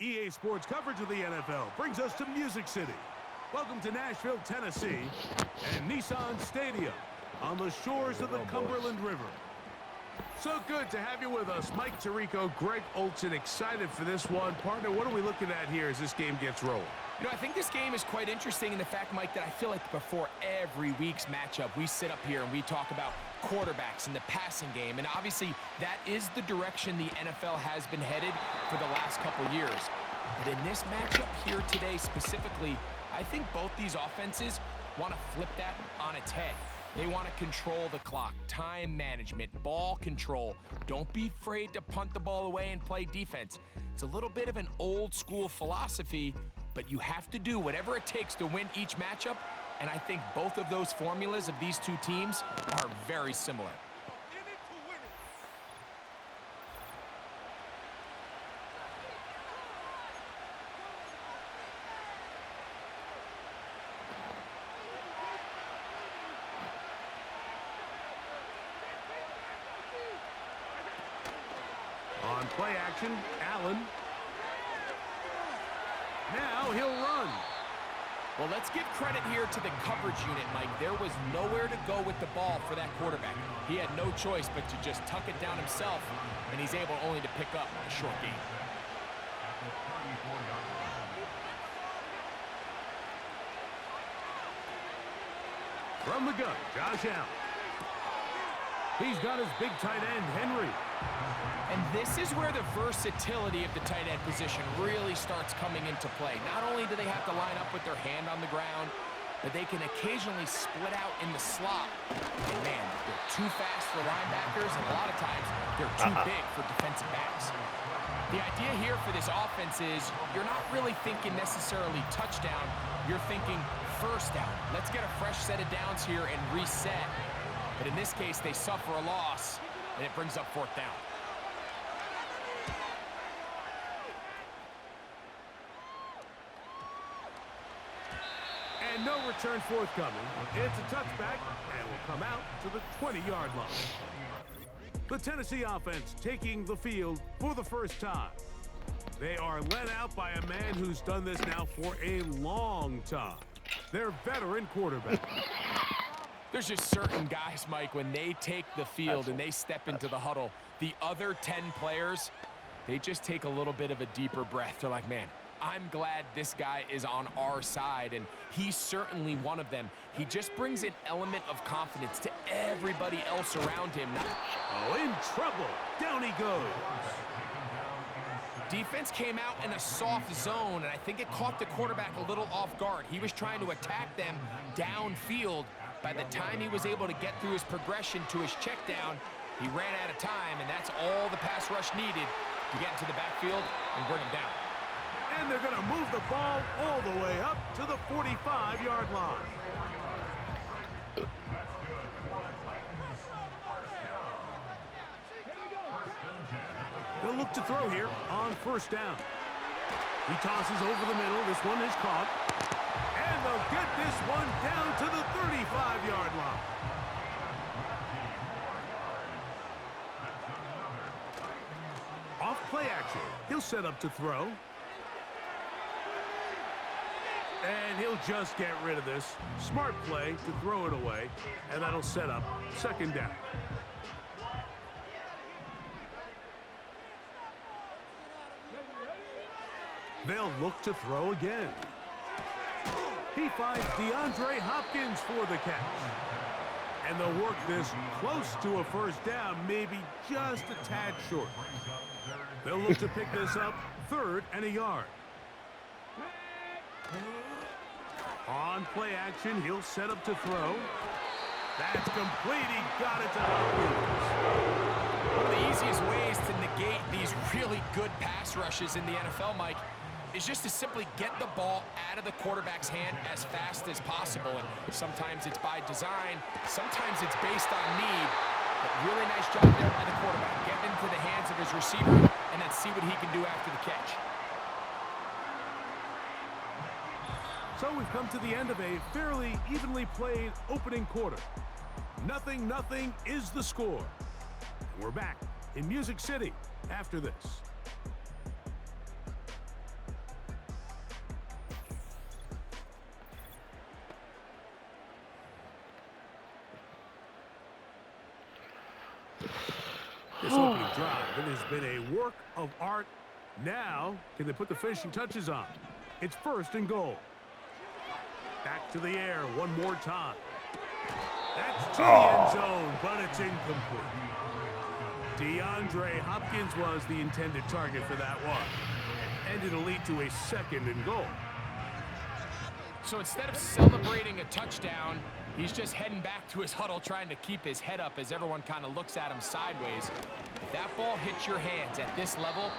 EA Sports coverage of the NFL brings us to Music City. Welcome to Nashville, Tennessee, and Nissan Stadium on the shores of the Cumberland River. So good to have you with us. Mike Tirico, Greg Olson, excited for this one. Partner, what are we looking at here as this game gets rolling? You know, I think this game is quite interesting in the fact, Mike, that I feel like before every week's matchup, we sit up here and we talk about quarterbacks and the passing game. And obviously, that is the direction the NFL has been headed for the last couple years. But in this matchup here today specifically, I think both these offenses want to flip that on its head. They want to control the clock, time management, ball control. Don't be afraid to punt the ball away and play defense. It's a little bit of an old school philosophy, but you have to do whatever it takes to win each matchup, and I think both of those formulas of these two teams are very similar. On play action, Allen. Now he'll run. Well, let's give credit here to the coverage unit, Mike. There was nowhere to go with the ball for that quarterback. He had no choice but to just tuck it down himself, and he's able only to pick up a short gain. From the gun, Josh Allen. He's got his big tight end, Henry. And this is where the versatility of the tight end position really starts coming into play. Not only do they have to line up with their hand on the ground, but they can occasionally split out in the slot. And man, they're too fast for linebackers, and a lot of times they're too big for defensive backs. The idea here for this offense is you're not really thinking necessarily touchdown. You're thinking first down. Let's get a fresh set of downs here and reset. But in this case, they suffer a loss, and it brings up fourth down. And no return forthcoming. It's a touchback and will come out to the 20-yard line. The Tennessee offense taking the field for the first time. They are led out by a man who's done this now for a long time. Their veteran quarterback. There's just certain guys, Mike, when they take the field and they step into the huddle, the other 10 players, they just take a little bit of a deeper breath. They're like, man, I'm glad this guy is on our side, and he's certainly one of them. He just brings an element of confidence to everybody else around him. Oh, in trouble. Down he goes. Defense came out in a soft zone, and I think it caught the quarterback a little off guard. He was trying to attack them downfield. By the time he was able to get through his progression to his check down, he ran out of time, and that's all the pass rush needed to get into the backfield and bring him down. And they're going to move the ball all the way up to the 45-yard line. They'll look to throw here on first down. He tosses over the middle. This one is caught. And they'll get this one down to the 35-yard line. Off play action. He'll set up to throw. And he'll just get rid of this. Smart play to throw it away. And that'll set up second down. They'll look to throw again. He finds DeAndre Hopkins for the catch. And they'll work this close to a first down, maybe just a tad short. They'll look to pick this up, 3rd and a yard. On play action, he'll set up to throw. That's complete. He got it to Hopkins. One of the easiest ways to negate these really good pass rushes in the NFL, Mike, is just to simply get the ball out of the quarterback's hand as fast as possible. And sometimes it's by design, sometimes it's based on need. But really nice job there by the quarterback. Get into the hands of his receiver and then see what he can do after the catch. So we've come to the end of a fairly evenly played opening quarter. 0-0 is the score. We're back in Music City after this. This opening drive, it has been a work of art. Now, can they put the finishing touches on? It's 1st and goal. Back to the air one more time. That's to the end zone, but it's incomplete. DeAndre Hopkins was the intended target for that one. And it'll lead to a 2nd and goal. So instead of celebrating a touchdown, he's just heading back to his huddle trying to keep his head up as everyone kind of looks at him sideways. If that ball hits your hands at this level,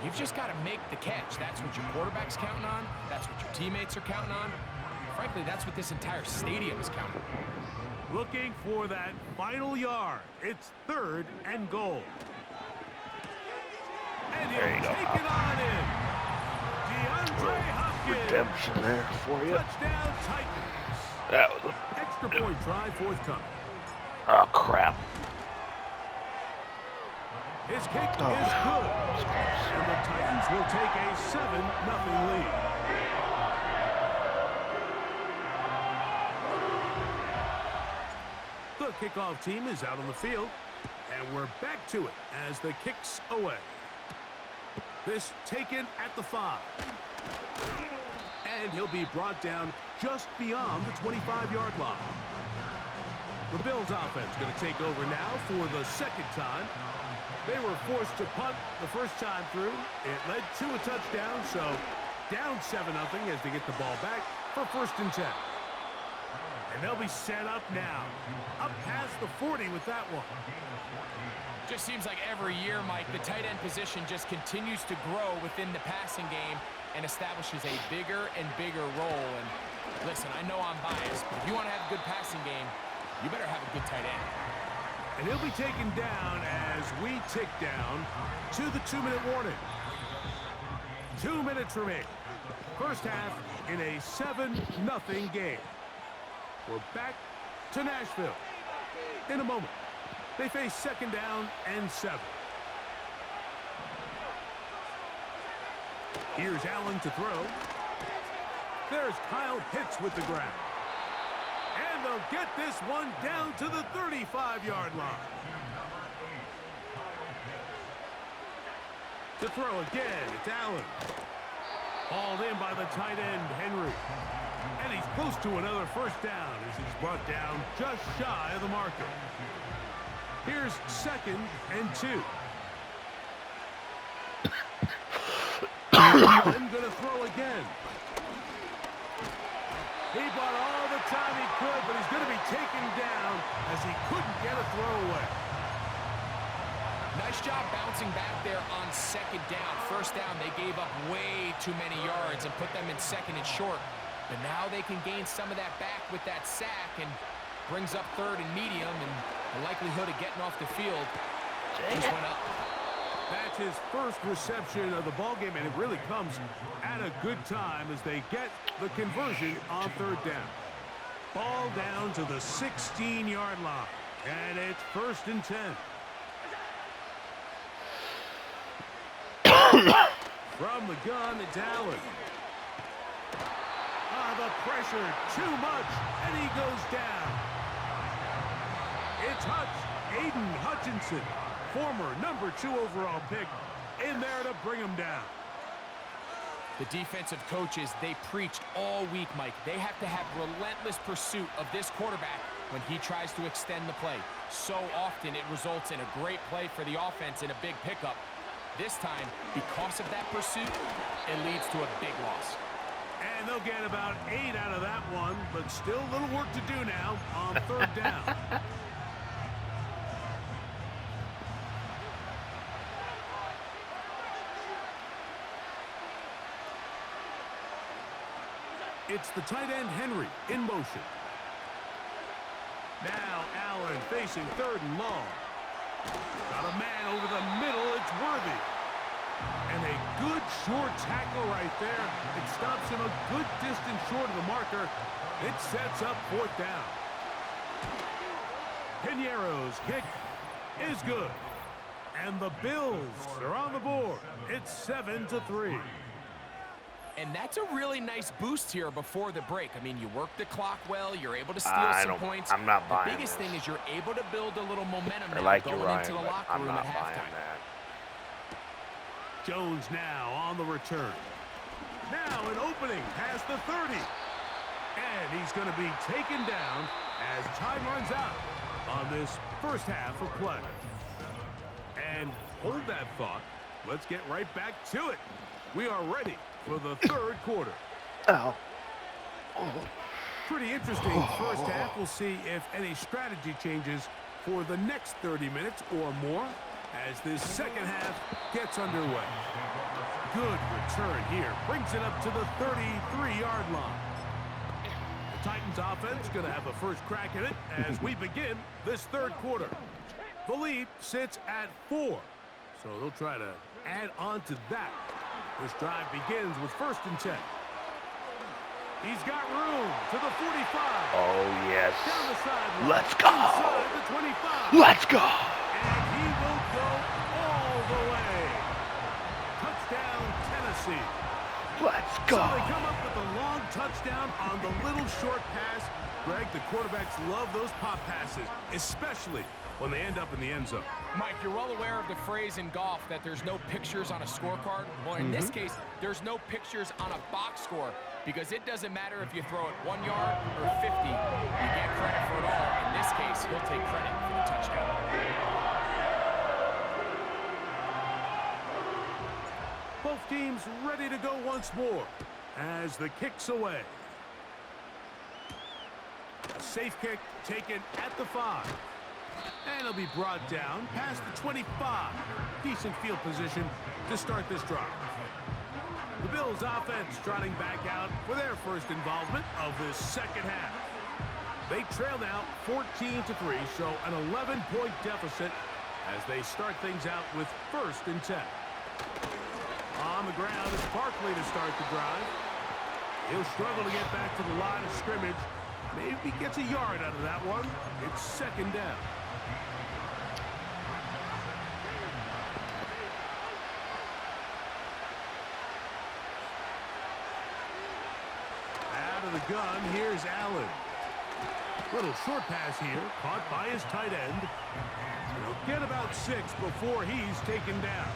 you've just got to make the catch. That's what your quarterback's counting on. That's what your teammates are counting on. Frankly, that's what this entire stadium is counting on. Looking for that final yard. It's 3rd and goal. And he'll take it on in. DeAndre Hopkins. Redemption there for you. Touchdown Titans. That was Extra point try forthcoming. oh crap. His kick is good. And the Titans will take a 7-0 lead. The kickoff team is out on the field. And we're back to it as the kick's away. This taken at the 5. And he'll be brought down just beyond the 25-yard line. The Bills offense going to take over now for the 2nd time. They were forced to punt the first time through. It led to a touchdown, so down 7-0 as they get the ball back for 1st and 10. And they'll be set up now. Up past the 40 with that one. Just seems like every year, Mike, the tight end position just continues to grow within the passing game and establishes a bigger and bigger role. And listen, I know I'm biased, but if you want to have a good passing game, you better have a good tight end. And he'll be taken down as we tick down to the 2-minute warning. 2 minutes remaining. First half in a 7-0 game. We're back to Nashville in a moment. They face 2nd down and 7. Here's Allen to throw. There's Kyle Pitts with the grab. And they'll get this one down to the 35-yard line. To throw again, it's Allen. Hauled in by the tight end, Henry. And he's close to another 1st down as he's brought down just shy of the marker. Here's 2nd and 2. Allen going to throw again. He bought all the time he could, but he's going to be taken down as he couldn't get a throw away. Nice job bouncing back there on 2nd down. 1st down, they gave up way too many yards and put them in 2nd and short. But now they can gain some of that back with that sack and brings up 3rd and medium, and the likelihood of getting off the field just went up. That's his first reception of the ballgame, and it really comes at a good time as they get the conversion on 3rd down. Ball down to the 16-yard line, and it's 1st and 10. From the gun, it's Allen. The pressure, too much, and he goes down. It's Aiden Hutchinson, former number 2 overall pick, in there to bring him down. The defensive coaches, they preached all week, Mike. They have to have relentless pursuit of this quarterback when he tries to extend the play. So often it results in a great play for the offense and a big pickup. This time, because of that pursuit, it leads to a big loss. And they'll get about 8 out of that one, but still a little work to do now on 3rd down. It's the tight end, Henry, in motion. Now Allen facing 3rd and long. Got a man over the middle. It's Worthy. And a good short tackle right there. It stops him a good distance short of the marker. It sets up 4th down. Piñeiro's kick is good. And the Bills are on the board. It's 7-3. And that's a really nice boost here before the break. I mean, you work the clock well. You're able to steal some points. I'm not buying The biggest thing is you're able to build a little momentum now like going into the locker room at halftime. Jones now on the return. Now an opening past the 30. And he's going to be taken down as time runs out on this first half of play. And hold that thought. Let's get right back to it. We are ready for the third quarter. Pretty interesting first half. We'll see if any strategy changes for the next 30 minutes or more as this second half gets underway. Good return here. Brings it up to the 33-yard line. The Titans offense going to have a first crack at it as we begin this third quarter. The lead sits at 4, so they'll try to add on to that. This drive begins with 1st and 10. He's got room to the 45. Oh, yes. Down the sideline. Let's go. Inside the 25. Let's go. And he will go all the way. Touchdown, Tennessee. Let's go. So they come up with a long touchdown on the little short pass. Greg, the quarterbacks love those pop passes, especially when they end up in the end zone. Mike, you're well aware of the phrase in golf that there's no pictures on a scorecard. Well, in this case, there's no pictures on a box score because it doesn't matter if you throw it 1 yard or 50. You get credit for it all. In this case, he'll take credit for the touchdown. Both teams ready to go once more as the kick's away. A safe kick taken at the 5. And it'll be brought down past the 25. Decent field position to start this drive. The Bills offense trotting back out for their first involvement of this second half. They trail now 14-3, so an 11-point deficit as they start things out with 1st and 10. On the ground is Barkley to start the drive. He'll struggle to get back to the line of scrimmage. Maybe gets a yard out of that one. It's 2nd down. Out of the gun, here's Allen. Little short pass here, caught by his tight end. He'll get about 6 before he's taken down.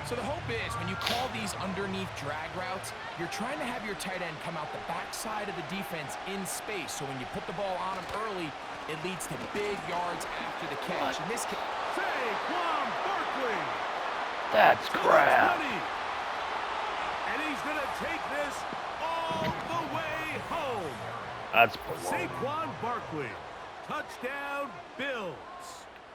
So the hope is when you call these underneath drag routes, you're trying to have your tight end come out the backside of the defense in space. So when you put the ball on him early, it leads to big yards after the catch. In this case, Saquon Barkley. That's crap. And he's going to take this all the way home. That's baloney. Saquon Barkley. Touchdown, Bills.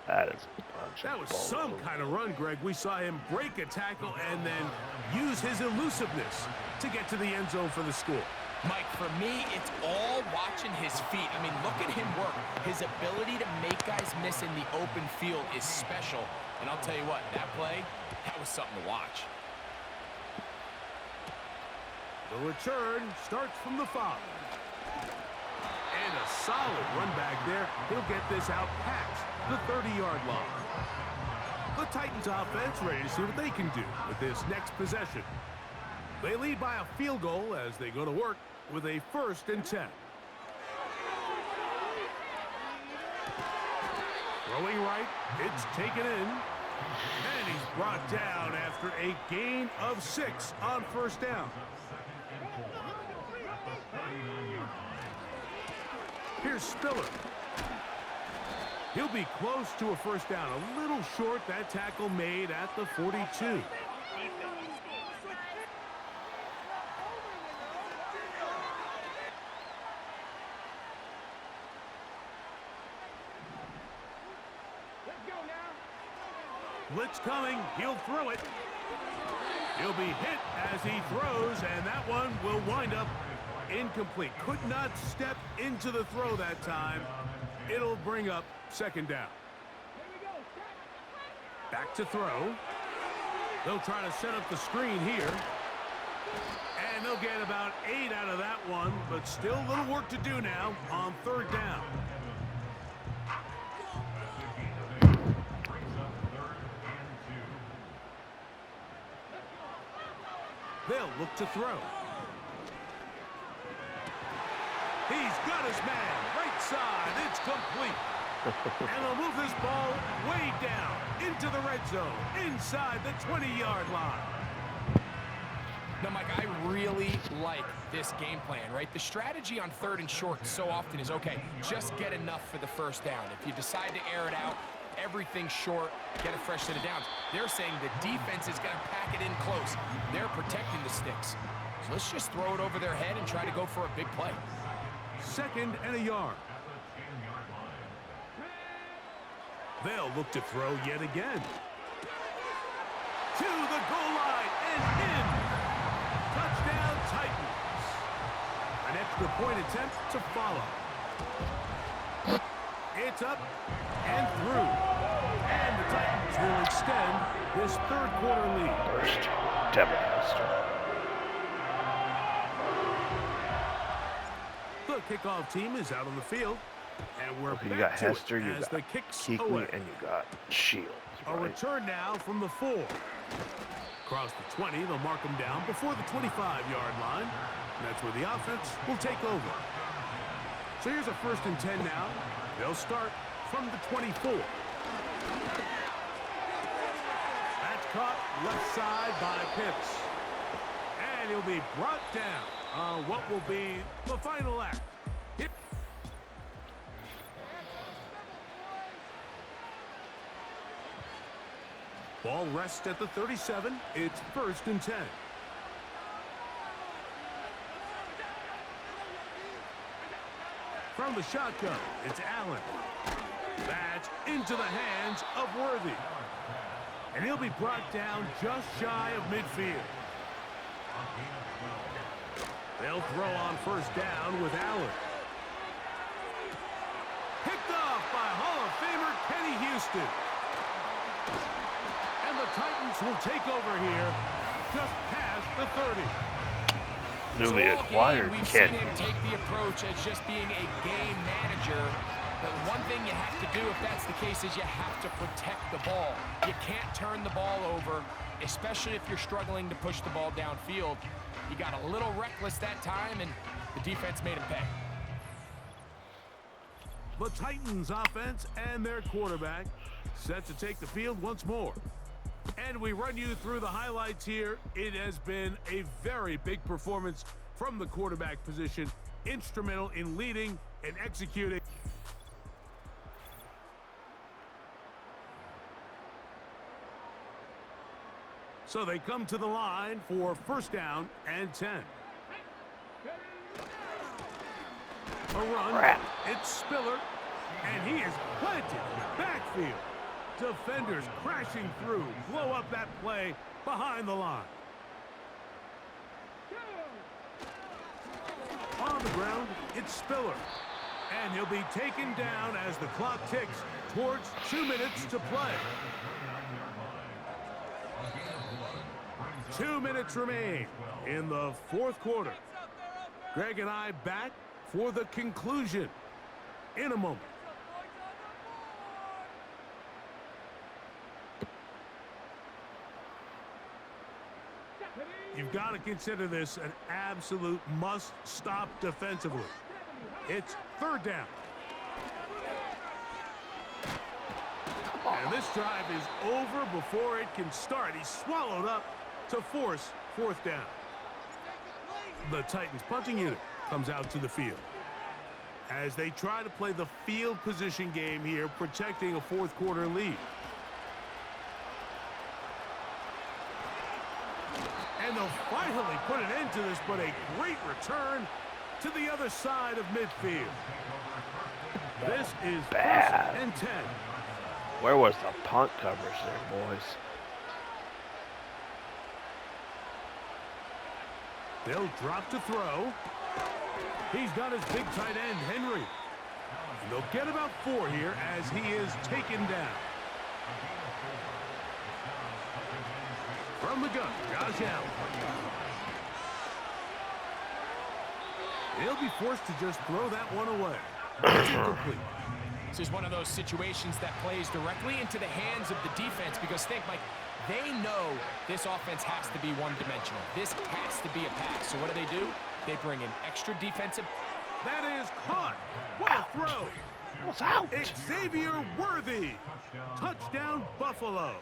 That is a bunch That of was baloney. some kind of run, Greg. We saw him break a tackle and then use his elusiveness to get to the end zone for the score. Mike, for me, it's all watching his feet. I mean, look at him work. His ability to make guys miss in the open field is special. And I'll tell you what, that play, that was something to watch. The return starts from the 5. And a solid run back there. He'll get this out past the 30-yard line. The Titans offense ready to see what they can do with this next possession. They lead by a field goal as they go to work with a 1st and 10. Throwing right, it's taken in. And he's brought down after a gain of 6 on 1st down. Here's Spiller. He'll be close to a 1st down. A little short, that tackle made at the 42. Blitz coming. He'll throw it. He'll be hit as he throws, and that one will wind up incomplete. Could not step into the throw that time. It'll bring up 2nd down. Back to throw. They'll try to set up the screen here. And they'll get about 8 out of that one, but still a little work to do now on 3rd down. They'll look to throw. He's got his man. Right side. It's complete. And they'll move this ball way down into the red zone, inside the 20-yard line. Now, Mike, I really like this game plan, right? The strategy on 3rd and short so often is, okay, just get enough for the first down. If you decide to air it out, everything short, get a fresh set of downs. They're saying the defense is going to pack it in close. They're protecting the sticks. So let's just throw it over their head and try to go for a big play. 2nd and a yard. They'll look to throw yet again. To the goal line and in. Touchdown, Titans. An extra point attempt to follow. It's up and through. And the Titans will extend this 3rd quarter lead. First, Devin Hester. The kickoff team is out on the field. And we're You back got to Hester, it you as got the kicks Kuechly, away. and you got Shields. A Right? return now from the 4. Across the 20, they'll mark them down before the 25-yard line. And that's where the offense will take over. So here's a 1st and 10 now. They'll start from the 24. That's caught left side by Pitts. And he'll be brought down on what will be the final act. Ball rests at the 37. It's 1st and 10. From the shotgun, it's Allen. That's into the hands of Worthy. And he'll be brought down just shy of midfield. They'll throw on 1st down with Allen. Picked off by Hall of Famer Kenny Houston. And the Titans will take over here just past the 30. Newly So all acquired game, we've kid. seen him take the approach as just being a game manager. But one thing you have to do if that's the case is you have to protect the ball. You can't turn the ball over, especially if you're struggling to push the ball downfield. He got a little reckless that time, and the defense made him pay. The Titans offense and their quarterback set to take the field once more. And we run you through the highlights here. It has been a very big performance from the quarterback position, instrumental in leading and executing. So they come to the line for 1st down and 10. A run. It's Spiller, and he is planted in the backfield. Defenders crashing through, blow up that play behind the line. On the ground, it's Spiller. And he'll be taken down as the clock ticks towards 2 minutes to play. 2 minutes remain in the 4th quarter. Greg and I back for the conclusion in a moment. You've got to consider this an absolute must-stop defensively. It's 3rd down. And this drive is over before it can start. He's swallowed up to force 4th down. The Titans punting unit comes out to the field as they try to play the field position game here, protecting a 4th quarter lead. And they'll finally put an end to this, but a great return to the other side of midfield. This is 1st and 10. Where was the punt coverage there, boys? They'll drop to throw. He's got his big tight end, Henry. And they'll get about 4 here as he is taken down. From the gun, Josh Allen. He'll be forced to just throw that one away. It's incomplete. This is one of those situations that plays directly into the hands of the defense because think, Mike, They know this offense has to be one-dimensional. This has to be a pass. So what do? They bring in extra defensive. That is caught. What a throw. What's out? Xavier Worthy. Touchdown, Buffalo.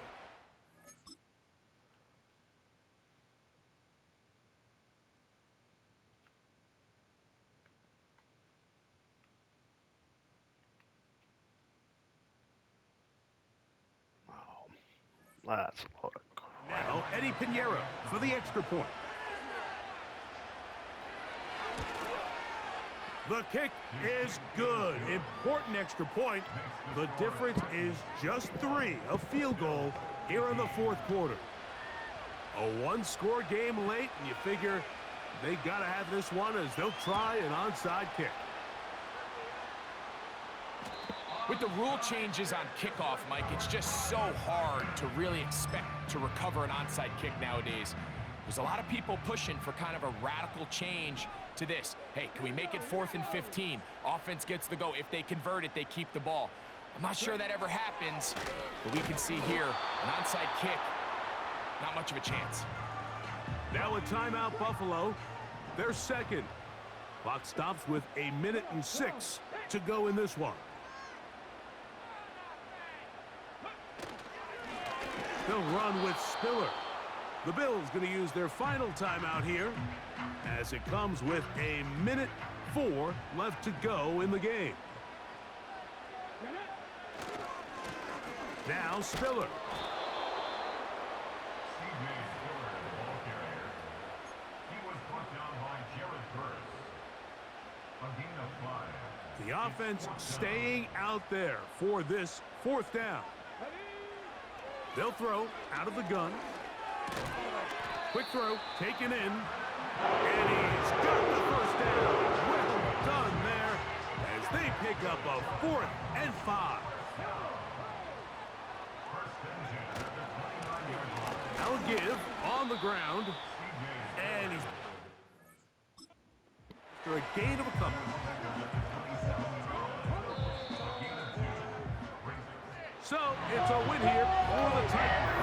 Let's look. Now, Eddie Pinheiro for the extra point. The kick is good. Important extra point. The difference is just 3, a field goal here in the fourth quarter. A one-score game late, and you figure they got to have this one as they'll try an onside kick. With the rule changes on kickoff, Mike, it's just so hard to really expect to recover an onside kick nowadays. There's a lot of people pushing for kind of a radical change to this. Hey, can we make it 4th and 15? Offense gets the go. If they convert it, they keep the ball. I'm not sure that ever happens, but we can see here an onside kick, not much of a chance. Now a timeout, Buffalo. They're second. Clock stops with 1:06 to go in this one. They'll run with Spiller. The Bills going to use their final timeout here as it comes with 1:04 left to go in the game. Now Spiller. The offense staying out there for this 4th down. They'll throw out of the gun. Quick throw, taken in. And he's got the first down. Well done there as they pick up a 4th and 5. Now a give on the ground. And he's after a gain of a couple. So it's a win here for the Titans.